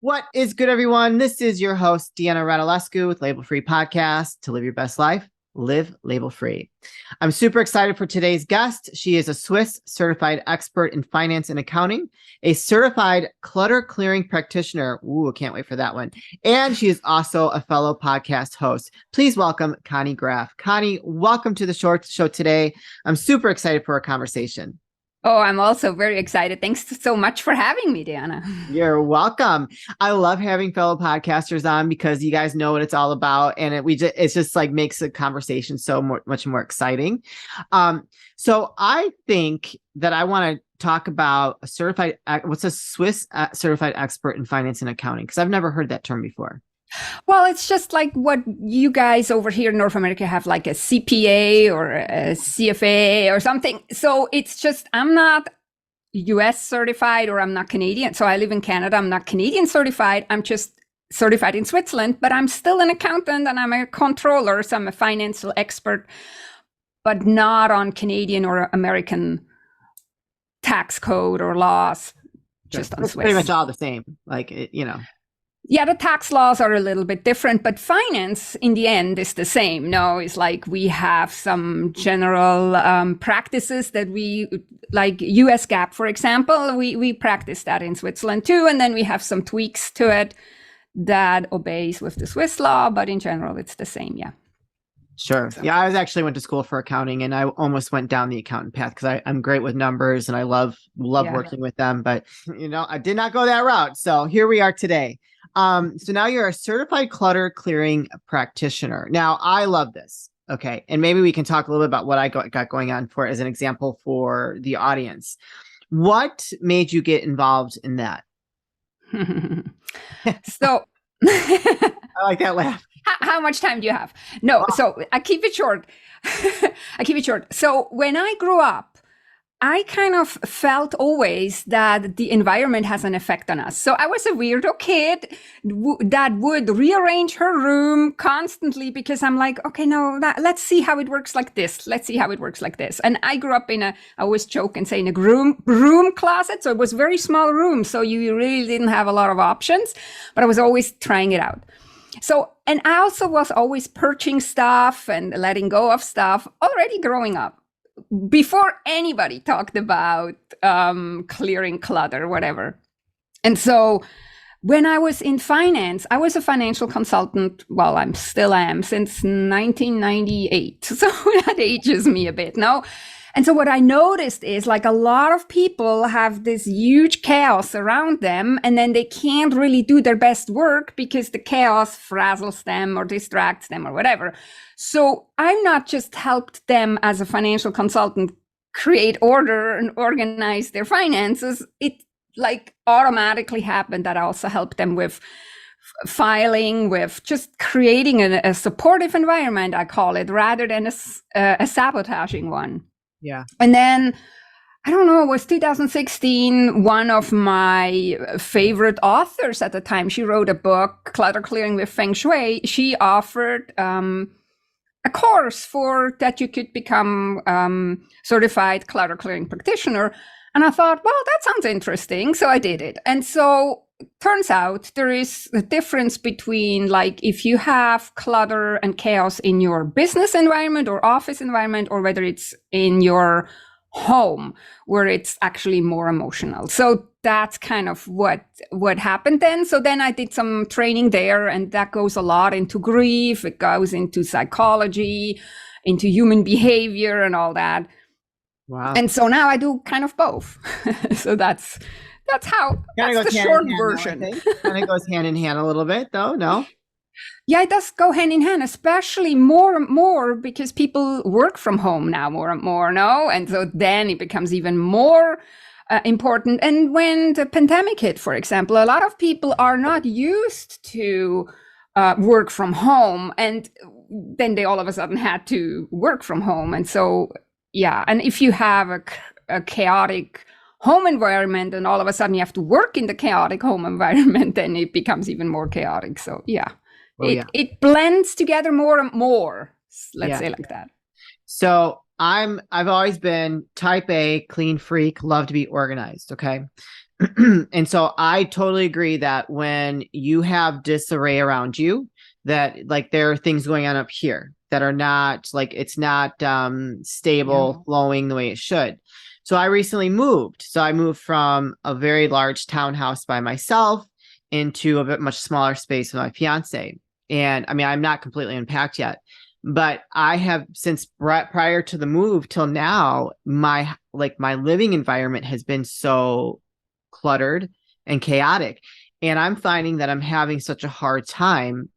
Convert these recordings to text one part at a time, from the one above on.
What is good, everyone? This is your host, Deanna Radulescu with Label Free Podcast. To live your best life, live label free. I'm super excited for today's guest. She is a Swiss certified expert in finance and accounting, a certified clutter clearing practitioner. Ooh, can't wait for that one. And she is also a fellow podcast host. Please welcome Conny Graf. Conny, welcome to the short show today. I'm super excited for our conversation. Oh, I'm also very excited. Thanks so much for having me, Diana. You're welcome. I love having fellow podcasters on because you guys know what it's all about, and it's just like makes the conversation so much more exciting. So I think that I want to talk about what's a Swiss certified expert in finance and accounting, because I've never heard that term before. Well, it's just like what you guys over here in North America have, like a CPA or a CFA or something. So it's just, I'm not US certified or I'm not Canadian. So I live in Canada. I'm not Canadian certified. I'm just certified in Switzerland, but I'm still an accountant and I'm a controller. So I'm a financial expert, but not on Canadian or American tax code or laws, just on It's Swiss. pretty much all the same. Yeah, the tax laws are a little bit different, but finance in the end is the same. No, it's like we have some general practices that we, like US GAAP, for example, we practice that in Switzerland too. And then we have some tweaks to it that obeys with the Swiss law, but in general, it's the same. Yeah. Sure. So. Yeah, I actually went to school for accounting and I almost went down the accountant path because I'm great with numbers and I love working with them. But, I did not go that route. So here we are today. So now you're a certified clutter clearing practitioner. Now, I love this. Okay. And maybe we can talk a little bit about what I got going on for as an example for the audience. What made you get involved in that? So I like that laugh. How much time do you have? No, so I keep it short. So when I grew up, I kind of felt always that the environment has an effect on us. So I was a weirdo kid that would rearrange her room constantly because I'm like, okay, no, let's see how it works like this. Let's see how it works like this. And I grew up I always joke and say in a broom closet. So it was a very small room. So you really didn't have a lot of options, but I was always trying it out. So, and I also was always purging stuff and letting go of stuff already growing up. Before anybody talked about clearing clutter, whatever. And so when I was in finance, I was a financial consultant. Well, I still am since 1998. So that ages me a bit, no? And so what I noticed is like a lot of people have this huge chaos around them and then they can't really do their best work because the chaos frazzles them or distracts them or whatever. So I'm not just helped them as a financial consultant create order and organize their finances. It like automatically happened that I also helped them with filing, with just creating a supportive environment, I call it, rather than a sabotaging one. Yeah. And then, I don't know, it was 2016, one of my favorite authors at the time, she wrote a book, Clutter Clearing with Feng Shui. She offered a course for that you could become certified clutter clearing practitioner. And I thought, well, that sounds interesting. So I did it. And so turns out there is a difference between like if you have clutter and chaos in your business environment or office environment, or whether it's in your home where it's actually more emotional. So that's kind of what happened then. So then I did some training there, and that goes a lot into grief. It goes into psychology, into human behavior and all that. Wow. And so now I do kind of both. So that's the short version. Kind of goes hand in hand a little bit, though. No. Yeah, it does go hand in hand, especially more and more because people work from home now more and more, no? And so then it becomes even more important. And when the pandemic hit, for example, a lot of people are not used to work from home, and then they all of a sudden had to work from home. And so, yeah, and if you have a chaotic home environment and all of a sudden you have to work in the chaotic home environment, then it becomes even more chaotic. So yeah, it blends together more and more. Let's say like that. So I've always been type A, clean freak, love to be organized. Okay. And so I totally agree that when you have disarray around you, that like there are things going on up here that are not like it's not stable, flowing the way it should. So I recently moved. So I moved from a very large townhouse by myself into a bit much smaller space with my fiance. And I mean, I'm not completely unpacked yet, but I have since prior to the move till now, my living environment has been so cluttered and chaotic. And I'm finding that I'm having such a hard time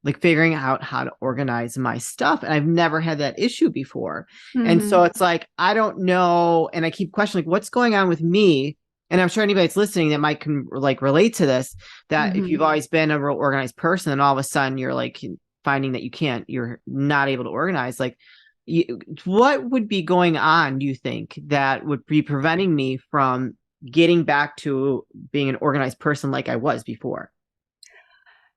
like figuring out how to organize my stuff. And I've never had that issue before. And so it's like, I don't know. And I keep questioning like, what's going on with me? And I'm sure anybody that's listening that might can like relate to this, that if you've always been a real organized person and all of a sudden you're like finding that you're not able to organize, like what would be going on, do you think, that would be preventing me from getting back to being an organized person like I was before?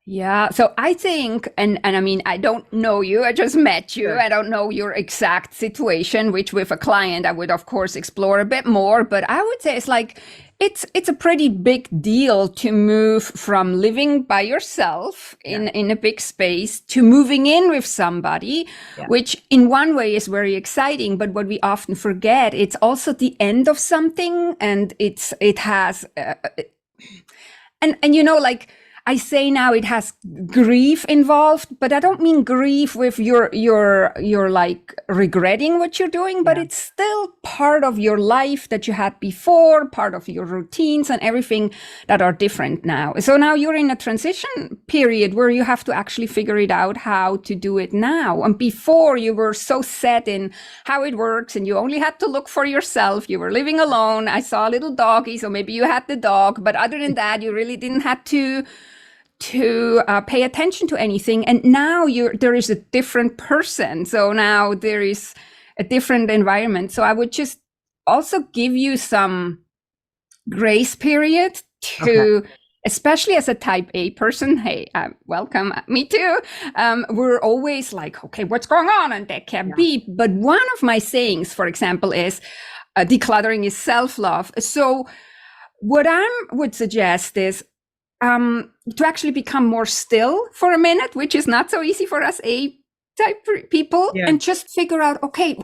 Yeah. So I think, and I mean, I don't know you. I just met you. Sure. I don't know your exact situation, which with a client, I would of course explore a bit more, but I would say it's like, it's a pretty big deal to move from living by yourself in a big space to moving in with somebody, which in one way is very exciting. But what we often forget, it's also the end of something, and it has, and you know, like I say now, it has grief involved, but I don't mean grief with you're like regretting what you're doing, but it's still part of your life that you had before, part of your routines and everything that are different now. So now you're in a transition period where you have to actually figure it out how to do it now. And before you were so set in how it works and you only had to look for yourself. You were living alone. I saw a little doggy, so maybe you had the dog, but other than that, you really didn't have to pay attention to anything. And now there is a different person. So now there is a different environment. So I would just also give you some grace period to, especially as a type A person. Hey, welcome. Me too. We're always like, okay, what's going on? And that can be. But one of my sayings, for example, is decluttering is self-love. So what I would suggest is, to actually become more still for a minute, which is not so easy for us A-type people, and just figure out, okay,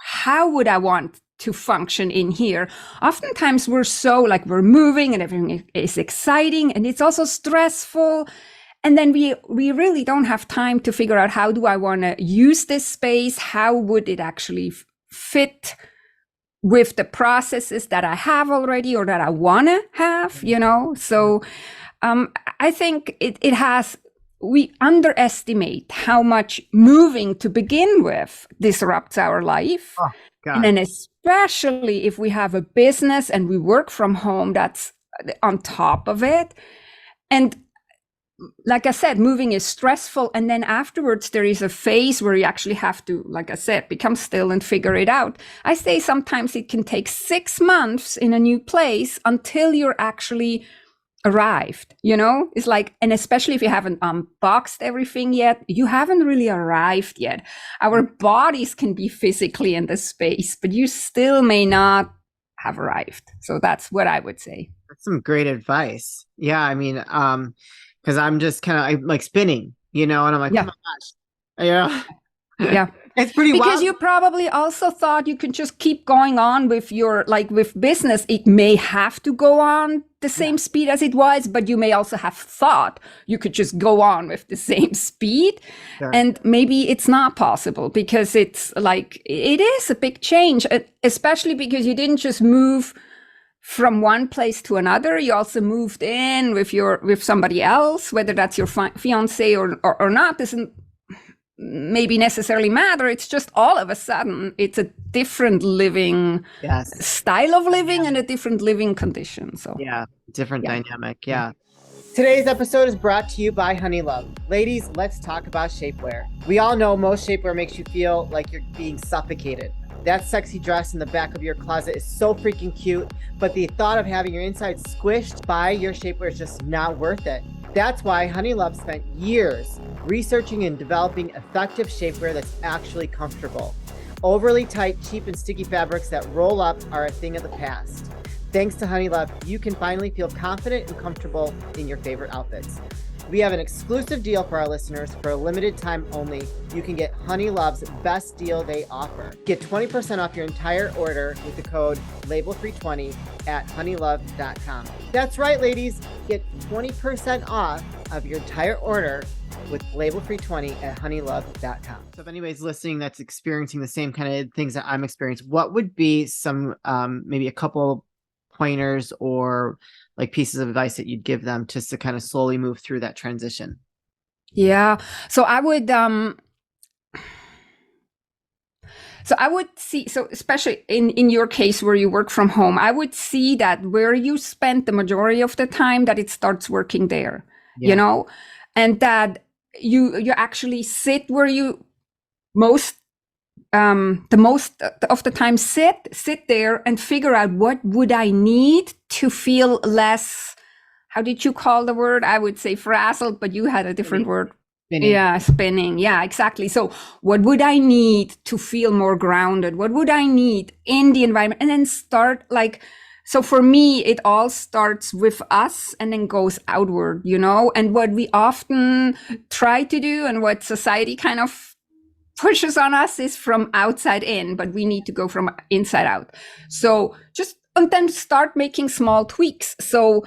how would I want to function in here? Oftentimes we're so like we're moving and everything is exciting and it's also stressful. And then we really don't have time to figure out, how do I want to use this space? How would it actually fit with the processes that I have already or that I want to have, you know? So I think we underestimate how much moving to begin with disrupts our life. Oh, God. And then especially if we have a business and we work from home, that's on top of it. And like I said, moving is stressful. And then afterwards, there is a phase where you actually have to, like I said, become still and figure it out. I say sometimes it can take 6 months in a new place until you're actually arrived, you know? It's like, and especially if you haven't unboxed everything yet, you haven't really arrived yet. Our bodies can be physically in the space, but you still may not have arrived. So that's what I would say. That's some great advice. Yeah, I mean, because I'm just kind of like spinning, you know, and I'm like, oh my gosh. Yeah. It's pretty wild. Because you probably also thought you could just keep going on with your, like with business, it may have to go on the same speed as it was, but you may also have thought you could just go on with the same speed. Sure. And maybe it's not possible, because it's like, it is a big change, especially because you didn't just move from one place to another. You also moved in with somebody else, whether that's your fiance or not, doesn't maybe necessarily matter. It's just all of a sudden it's a different living style of living and a different living condition. So different dynamic. Today's episode is brought to you by Honeylove. Ladies, let's talk about shapewear. We all know most shapewear makes you feel like you're being suffocated. That sexy dress in the back of your closet is so freaking cute, but the thought of having your insides squished by your shapewear is just not worth it. That's why Honeylove spent years researching and developing effective shapewear that's actually comfortable. Overly tight, cheap, and sticky fabrics that roll up are a thing of the past. Thanks to Honey Love, you can finally feel confident and comfortable in your favorite outfits. We have an exclusive deal for our listeners. For a limited time only, you can get Honey Love's best deal they offer. Get 20% off your entire order with the code LABELFREE20 at honeylove.com. That's right, ladies. Get 20% off of your entire order with LABELFREE20 at honeylove.com. So if anybody's listening that's experiencing the same kind of things that I'm experiencing, what would be some, maybe a couple pointers or like pieces of advice that you'd give them just to kind of slowly move through that transition? Yeah. So I would see, so especially in your case where you work from home, I would see that where you spend the majority of the time, that it starts working there, you know, and that you actually sit where you the most of the time sit there and figure out what would I need to feel less, how did you call the word? I would say frazzled, but you had a different word. Spinning. Yeah, spinning. Yeah, exactly. So what would I need to feel more grounded? What would I need in the environment? And then start like, so for me, it all starts with us and then goes outward, you know, and what we often try to do and what society kind of pushes on us is from outside in, but we need to go from inside out. So just, and then start making small tweaks. So,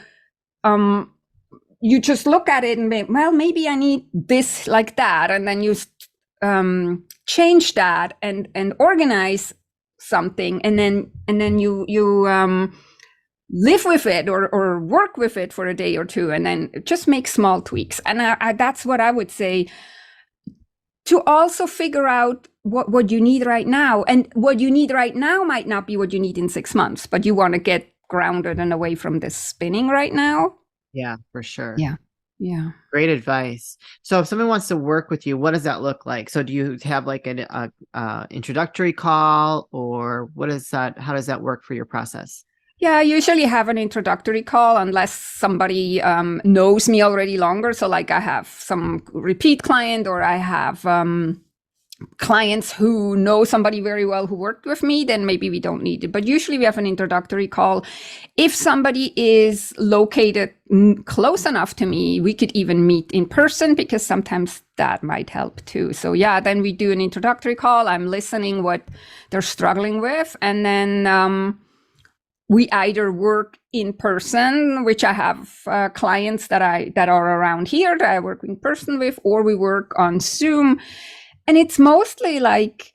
you just look at it and maybe I need this like that. And then you, change that and organize something. And then you live with it or work with it for a day or two, and then just make small tweaks. And that's what I would say, to also figure out what you need right now. And what you need right now might not be what you need in 6 months, but you want to get grounded and away from this spinning right now. Yeah, for sure. Yeah. Great advice. So if someone wants to work with you, what does that look like? So do you have like an introductory call, or what is that? How does that work for your process? Yeah, I usually have an introductory call unless somebody knows me already longer. So like I have some repeat client, or I have clients who know somebody very well who worked with me, then maybe we don't need it. But usually we have an introductory call. If somebody is located close enough to me, we could even meet in person, because sometimes that might help too. So yeah, then we do an introductory call. I'm listening what they're struggling with. And then we either work in person, which I have clients that are around here that I work in person with, or we work on Zoom. And it's mostly like,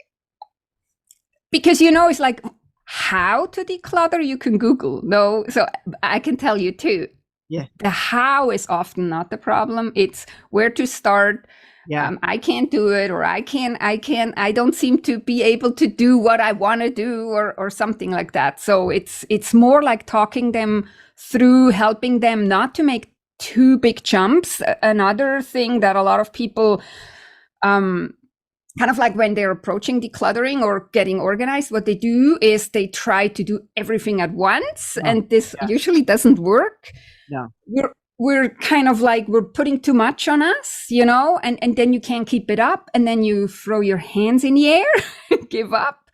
because, you know, it's like how to declutter, you can Google. No, so I can tell you too. Yeah. The how is often not the problem. It's where to start. Yeah. I can't do it, or I don't seem to be able to do what I want to do, or something like that. So it's more like talking them through, helping them not to make too big jumps. Another thing that a lot of people, kind of like when they're approaching decluttering or getting organized, what they do is they try to do everything at once. And this usually doesn't work. No. We're kind of like, we're putting too much on us, you know, and then you can't keep it up, and then you throw your hands in the air and give up.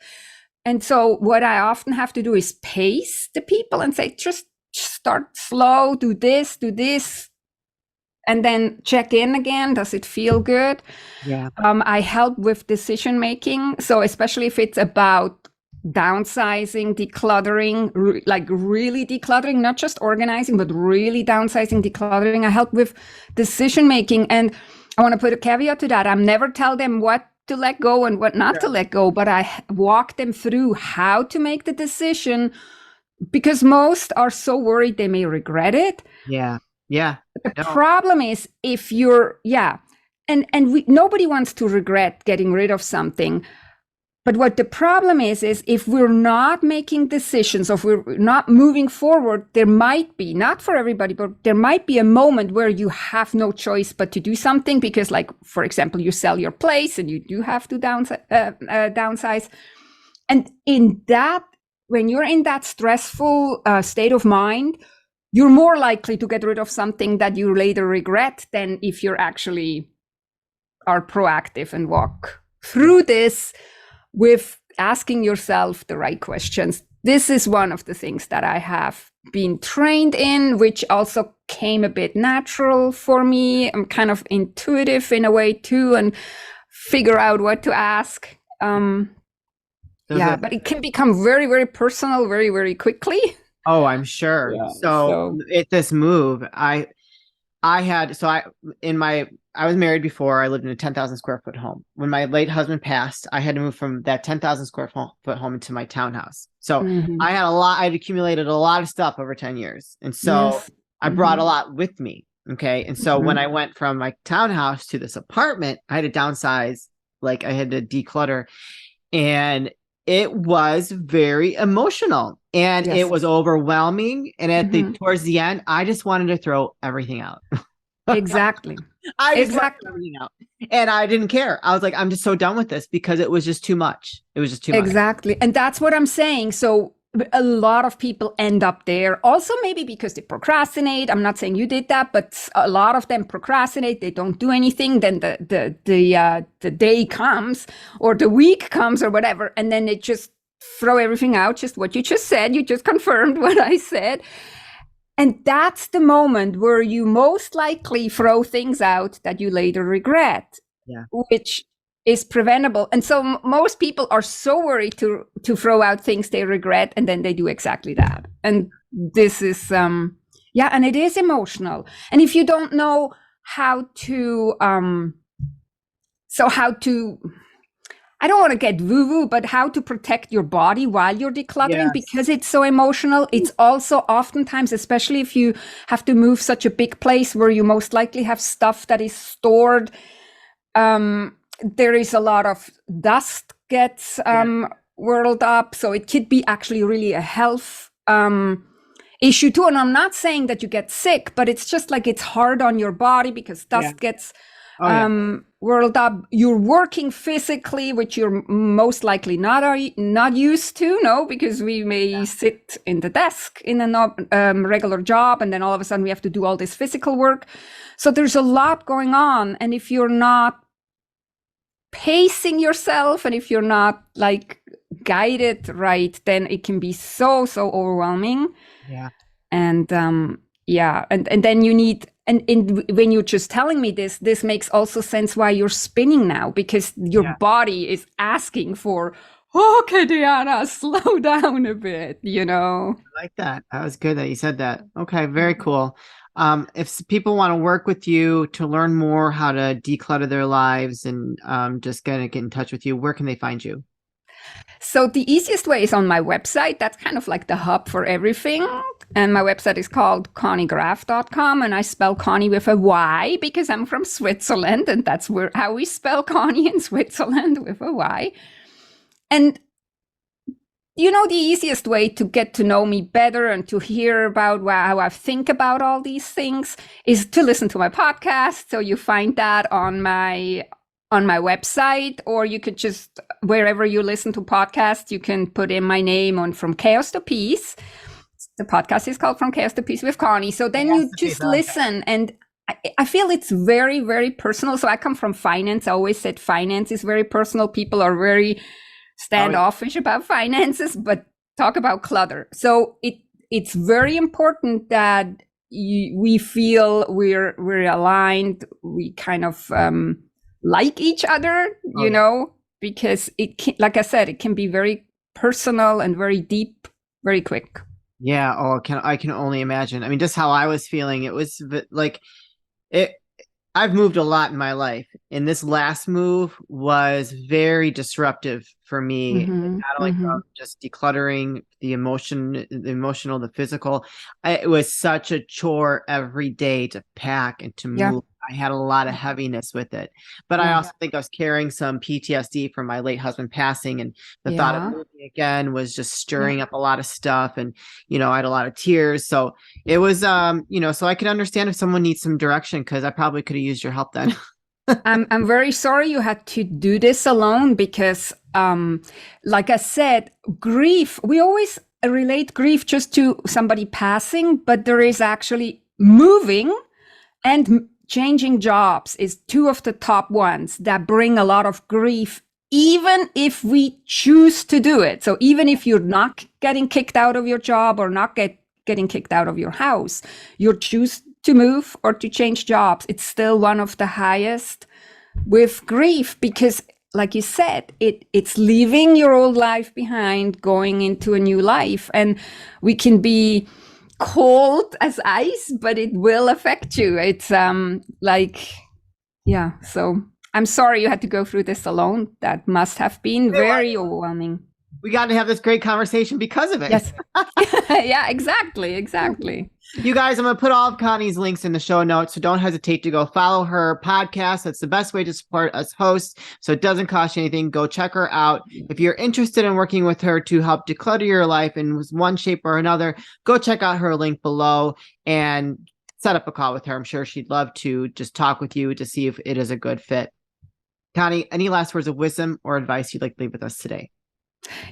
And so what I often have to do is pace the people and say, just start slow, do this, and then check in again. Does it feel good? Yeah. I help with decision making. So especially if it's about downsizing, decluttering, like really decluttering, not just organizing, but really downsizing, decluttering. I help with decision making. And I want to put a caveat to that. I'm never tell them what to let go and what not to let go, but I walk them through how to make the decision, because most are so worried they may regret it. Yeah. Yeah. The problem is if you're, nobody wants to regret getting rid of something. But what the problem is if we're not making decisions, or if we're not moving forward, there might be, not for everybody, but there might be a moment where you have no choice but to do something, because like, for example, you sell your place and you do have to downsize. And in that, when you're in that stressful state of mind, you're more likely to get rid of something that you later regret than if you're actually are proactive and walk through this with asking yourself the right questions. this is one of the things that I have been trained in, which also came a bit natural for me. I'm kind of intuitive in a way too, and figure out what to ask. But it can become very, very personal very, very quickly. Oh, I'm sure. Yeah, so at this move, I was married before. I lived in a 10,000 square foot home. When my late husband passed, I had to move from that 10,000 square foot home into my townhouse. So I'd accumulated a lot of stuff over 10 years. And so I brought a lot with me. Okay. And so when I went from my townhouse to this apartment, I had to downsize, like I had to declutter, and it was very emotional and it was overwhelming. And towards the end, I just wanted to throw everything out. Exactly. I just wanted everything out. And I didn't care. I was like, I'm just so done with this because it was just too much. It was just too much. Exactly. And that's what I'm saying. So a lot of people end up there also, maybe because they procrastinate. I'm not saying you did that, but a lot of them procrastinate. They don't do anything. Then the day comes or the week comes or whatever. And then they just throw everything out. Just what you just said. You just confirmed what I said. And that's the moment where you most likely throw things out that you later regret, which is preventable. And so most people are so worried to throw out things they regret, and then they do exactly that. And this is, and it is emotional. And if you don't know how to, I don't want to get woo-woo, but how to protect your body while you're decluttering because it's so emotional. It's also oftentimes, especially if you have to move such a big place where you most likely have stuff that is stored, there is a lot of dust gets whirled up. So it could be actually really a health issue too. And I'm not saying that you get sick, but it's just like it's hard on your body because dust gets whirled up. You're working physically, which you're most likely not used to, no, because we may sit in the desk in a regular job, and then all of a sudden we have to do all this physical work. So there's a lot going on. And if you're not pacing yourself and if you're not like guided right, then it can be so overwhelming. And and then you need, and when you're just telling me this makes also sense why you're spinning now, because your body is asking for, okay, Diana, slow down a bit, I like that. That was good that you said that. Okay, very cool. If people want to work with you to learn more how to declutter their lives and just get in touch with you, where can they find you? So the easiest way is on my website. That's kind of like the hub for everything. And my website is called connygraf.com. And I spell Conny with a Y because I'm from Switzerland. And that's how we spell Conny in Switzerland, with a Y. And the easiest way to get to know me better and to hear about how I think about all these things is to listen to my podcast. So you find that on my website, or you could just, wherever you listen to podcasts, you can put in my name on From Chaos to Peace. The podcast is called From Chaos to Peace with Conny. So then you just listen. And I feel it's very, very personal. So I come from finance. I always said finance is very personal. People are very standoffish about finances, but talk about clutter. So it's very important that we feel we're aligned. We kind of like each other, because it can, like I said, it can be very personal and very deep, very quick. Yeah. Oh, I can only imagine. I mean, just how I was feeling, it was like I've moved a lot in my life, and this last move was very disruptive for me. Not only from just decluttering, the emotional, the physical. It was such a chore every day to pack and to move. I had a lot of heaviness with it, but I also think I was carrying some PTSD from my late husband passing, and the thought of moving again was just stirring up a lot of stuff. And, I had a lot of tears. So it was, so I could understand if someone needs some direction, because I probably could have used your help then. I'm very sorry you had to do this alone, because, like I said, grief, we always relate grief just to somebody passing, but there is actually moving and changing jobs is two of the top ones that bring a lot of grief even if we choose to do it. So even if you're not getting kicked out of your job or not getting kicked out of your house, you choose to move or to change jobs, it's still one of the highest with grief, because like you said, it's leaving your old life behind, going into a new life. And we can be cold as ice, but it will affect you. It's so I'm sorry you had to go through this alone. That must have been very overwhelming. We got to have this great conversation because of it. Yes. Yeah, exactly. You guys, I'm going to put all of Conny's links in the show notes, so don't hesitate to go follow her podcast. That's the best way to support us hosts, so it doesn't cost you anything. Go check her out. If you're interested in working with her to help declutter your life in one shape or another, go check out her link below and set up a call with her. I'm sure she'd love to just talk with you to see if it is a good fit. Conny, any last words of wisdom or advice you'd like to leave with us today?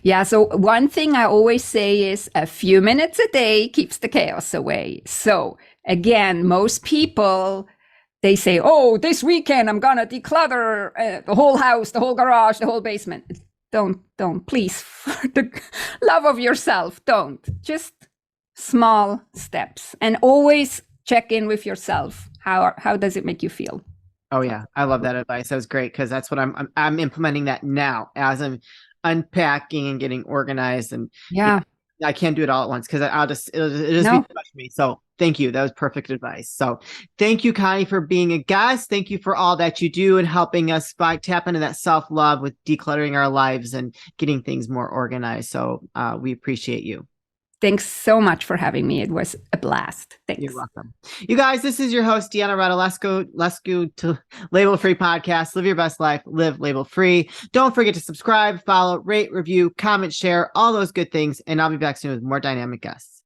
Yeah, so one thing I always say is a few minutes a day keeps the chaos away. So again, most people, they say, oh, this weekend I'm gonna declutter the whole house, the whole garage, the whole basement. Don't, please, for the love of yourself, don't. Just small steps, and always check in with yourself. How does it make you feel? Oh yeah, I love that advice. That was great, because that's what I'm implementing that now as I'm unpacking and getting organized. And I can't do it all at once, because it'll just be too much for me. So thank you. That was perfect advice. So thank you, Conny, for being a guest. Thank you for all that you do and helping us tap into that self-love with decluttering our lives and getting things more organized. So we appreciate you. Thanks so much for having me. It was a blast. Thanks. You're welcome. You guys, this is your host, Deanna Radulescu to Label Free Podcast. Live your best life. Live label free. Don't forget to subscribe, follow, rate, review, comment, share, all those good things. And I'll be back soon with more dynamic guests.